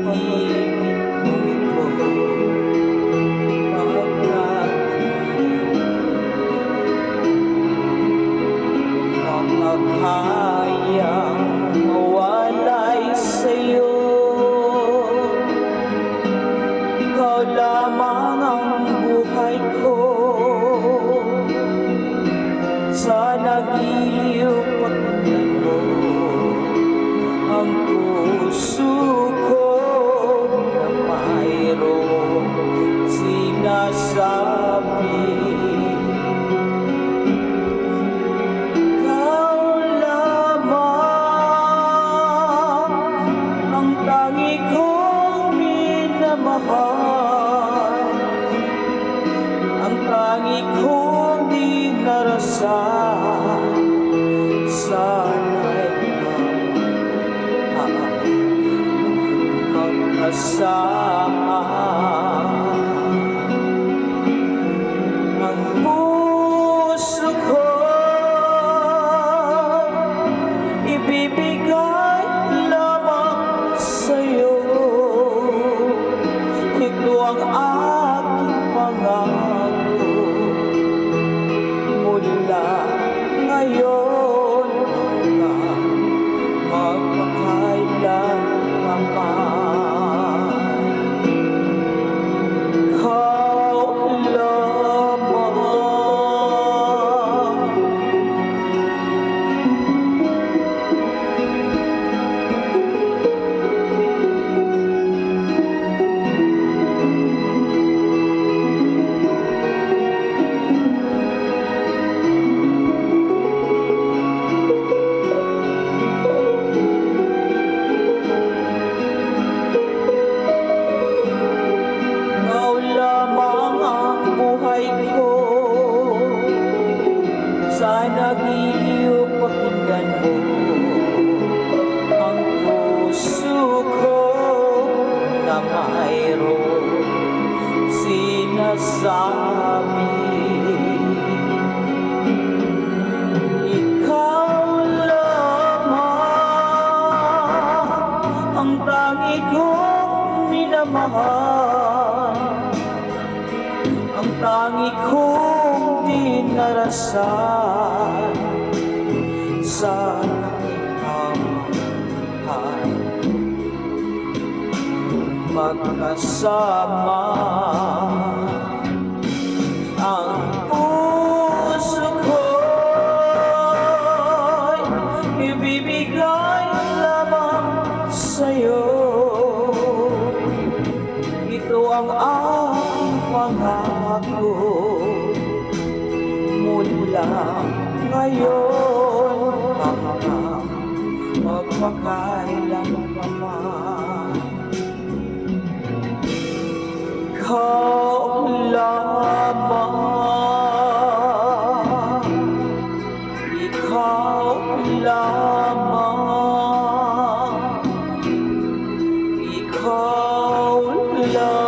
pag-ibig ko ito, makakayang mawalay sa'yo. Ikaw lamang ang buhay ko, sa nagiliw pakinggan mo ang puso ko na mayroong sinasabi. Ikaw lamang ang tangi kong minamahal, ang tangi kong di narasan. Sana'y magkasama. Ang puso ko ibibigay lamang sa'yo. Ito ang aking pangako mula ngayon hanggang magpakailanman. Ikaw lamang. Sa nagiliw pakinggan mo ang puso ko na mayroong sinasabi. Ikaw lamang ang tangi kong minamahal, ang tangi kong di narasan. Sana ikaw ay magkasama. Ang puso ko'y ibibigay lamang sa'yo. Ito ang aking pangako mula ngayon hanggang magpakailanman. Ikaw lamang, ikaw lamang, ikaw lamang.